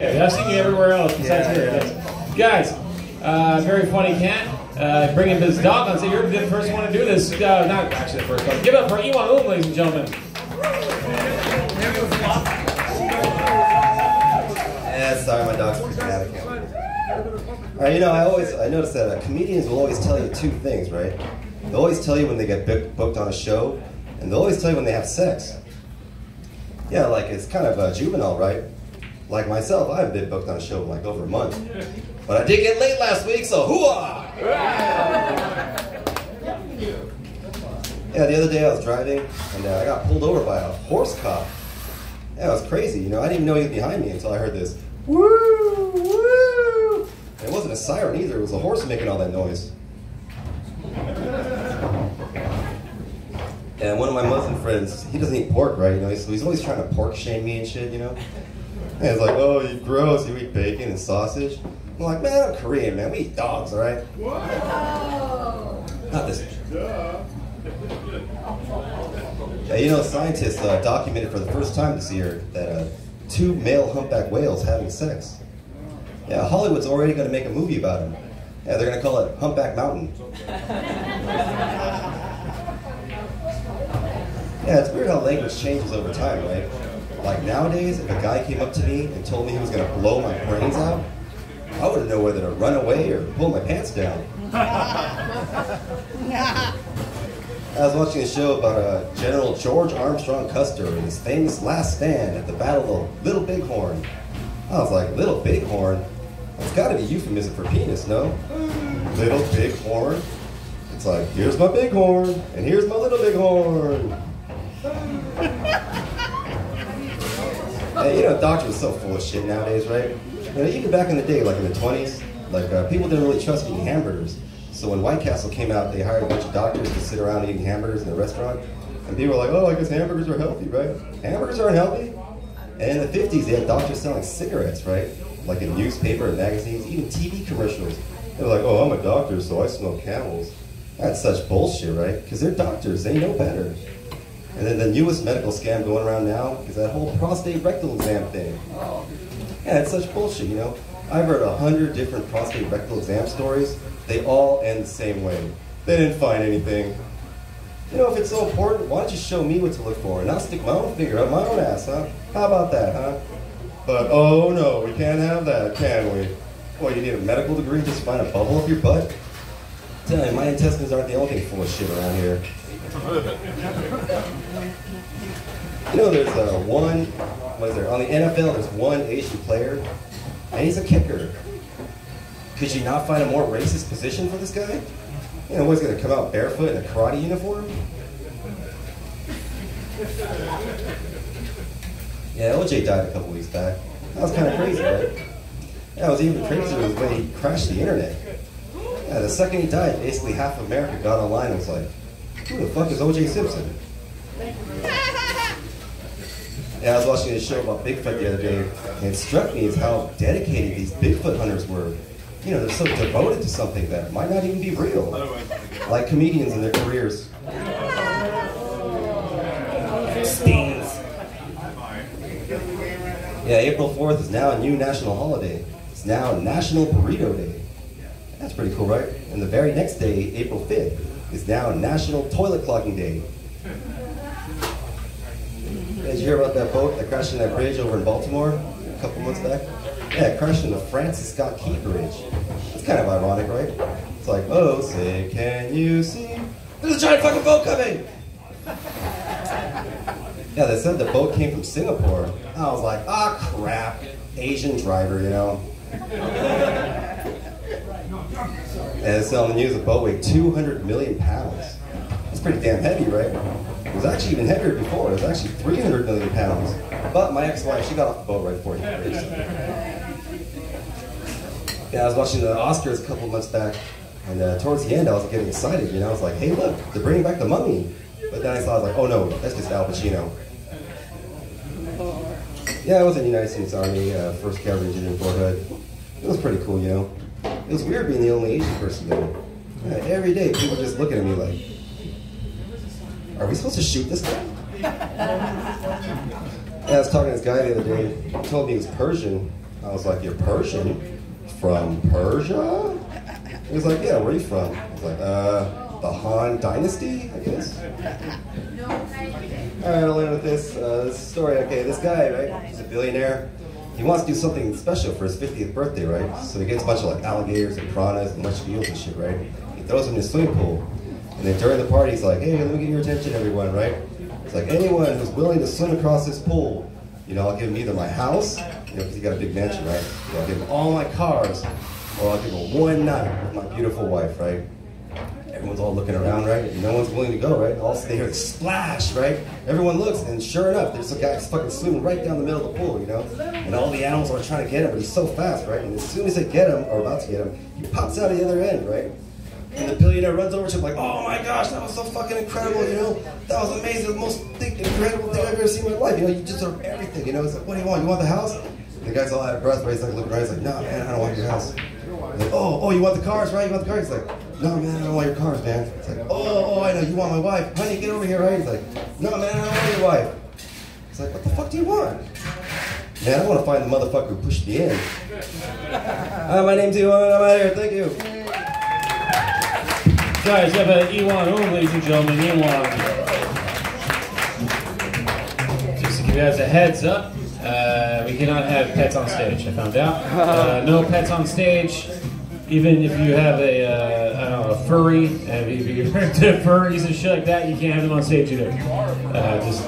I've seen you everywhere else besides here. Guys, very funny cat. Bringing his dog on. So you're the first one to do this. Not actually the first one. Give it up for Iwan ladies and gentlemen. Yeah, sorry, my dog's freaking out. I can't wait. All right, you know, I noticed that comedians will always tell you two things, right? They'll always tell you when they get booked on a show, and they'll always tell you when they have sex. Yeah, like it's kind of juvenile, right? Like myself, I haven't been booked on a show in like over a month. But I did get late last week, so hoo-ah! Yeah, the other day I was driving, and I got pulled over by a horse cop. Yeah, it was crazy, you know, I didn't even know he was behind me until I heard this, woo, woo! And it wasn't a siren either, it was a horse making all that noise. And one of my Muslim friends, he doesn't eat pork, right? You know, so he's always trying to pork shame me and shit, you know? And it's like, oh, you gross, you eat bacon and sausage. I'm like, man, I'm Korean, man. We eat dogs, all right? Whoa. Not this. Yeah, you know, scientists documented for the first time this year that 2 male humpback whales having sex. Yeah, Hollywood's already going to make a movie about them. Yeah, they're going to call it Humpback Mountain. Yeah, it's weird how language changes over time, right? Like nowadays, if a guy came up to me and told me he was going to blow my brains out, I wouldn't know whether to run away or pull my pants down. I was watching a show about General George Armstrong Custer and his famous last stand at the Battle of Little Bighorn. I was like, Little Bighorn? That's got to be euphemism for penis, no? Little Bighorn? It's like, here's my bighorn, and here's my little bighorn. And, you know, doctors are so full of shit nowadays, right? You know, even back in the day, like in the 20s, like people didn't really trust eating hamburgers. So when White Castle came out, they hired a bunch of doctors to sit around eating hamburgers in a restaurant. And people were like, oh, I guess hamburgers are healthy, right? Hamburgers aren't healthy. And in the 50s, they had doctors selling cigarettes, right? Like in newspaper and magazines, even TV commercials. They were like, oh, I'm a doctor, so I smoke Camels. That's such bullshit, right? Because they're doctors, they know better. And then the newest medical scam going around now is that whole prostate rectal exam thing. Yeah, it's such bullshit, you know? I've heard 100 different prostate rectal exam stories. They all end the same way. They didn't find anything. You know, if it's so important, why don't you show me what to look for? And I'll stick my own finger up my own ass, huh? How about that, huh? But, oh no, we can't have that, can we? Well, you need a medical degree just to find a bubble up your butt? Tell you, my intestines aren't the only thing full of shit around here. You know, there's on the NFL, there's one Asian player, and he's a kicker. Could you not find a more racist position for this guy? You know, what's going to come out barefoot in a karate uniform? Yeah, OJ died a couple weeks back. That was kind of crazy, right? Yeah, it was even crazier was when he crashed the internet. Yeah, the second he died, basically half of America got online and was like, who the fuck is OJ Simpson? Yeah, I was watching a show about Bigfoot the other day, and it struck me as how dedicated these Bigfoot hunters were. You know, they're so devoted to something that might not even be real. Like comedians in their careers. Stings. Yeah, April 4th is now a new national holiday. It's now National Burrito Day. That's pretty cool, right? And the very next day, April 5th, is now National Toilet Clogging Day. Did you hear about that boat that crashed in that bridge over in Baltimore a couple months back? Yeah, it crashed in the Francis Scott Key Bridge. It's kind of ironic, right? It's like, oh, say, can you see? There's a giant fucking boat coming! Yeah, they said the boat came from Singapore. I was like, ah, crap. Asian driver, you know? And it's on the news, the boat weighed 200 million pounds. That's pretty damn heavy, right? It was actually even heavier before. It was actually 300 million pounds. But my ex-wife, she got off the boat right before he crashed. Yeah, I was watching the Oscars a couple months back, and towards the end, I was getting excited. You know, I was like, "Hey, look, they're bringing back the Mummy." But then I saw, I was like, "Oh no, that's just Al Pacino." Yeah, I was in the United States Army, 1st Cavalry Engineering Corps Hood. It was pretty cool, you know. It was weird being the only Asian person there. Every day, people just looking at me like, "Are we supposed to shoot this guy?" Yeah, I was talking to this guy the other day. He told me he was Persian. I was like, you're Persian? From Persia? He was like, yeah, where are you from? I was like, the Han Dynasty, I guess. All right, I'll end with this story. Okay, this guy, right, he's a billionaire. He wants to do something special for his 50th birthday, right? So he gets a bunch of like alligators and piranhas and much eels and shit, right? He throws them in his swimming pool. And then during the party, he's like, hey, let me get your attention, everyone, right? It's like, anyone who's willing to swim across this pool, you know, I'll give him either my house, you know, because he got a big mansion, right? So I'll give him all my cars, or I'll give him one night with my beautiful wife, right? Everyone's all looking around, right? And no one's willing to go, right? All stay here, splash, right? Everyone looks, and sure enough, there's a guy fucking swimming right down the middle of the pool, you know? And all the animals are trying to get him, but he's so fast, right? And as soon as they get him, or about to get him, he pops out of the other end, right? And the billionaire runs over to him like, oh my gosh, that was so fucking incredible, you know? That was amazing, the most incredible thing I've ever seen in my life. You know, you just deserve everything, you know? He's like, what do you want? You want the house? And the guy's all out of breath, right? He's like looking around, he's like, no, man, I don't want your house. He's like, oh, you want the cars, right? You want the cars? He's like, no, man, I don't want your cars, man. It's like, oh, I know, you want my wife. Honey, get over here, right? He's like, no, man, I don't want your wife. He's like, what the fuck do you want? Man, I want to find the motherfucker who pushed me in. My name's Ewan, I'm out here, thank you. Guys, we have an Ewan Oom, ladies and gentlemen, Ewan. Just to give you guys a heads up, we cannot have pets on stage, I found out. No pets on stage, even if you have a, I don't know, a furry, and if you're into furries and shit like that, you can't have them on stage either. Just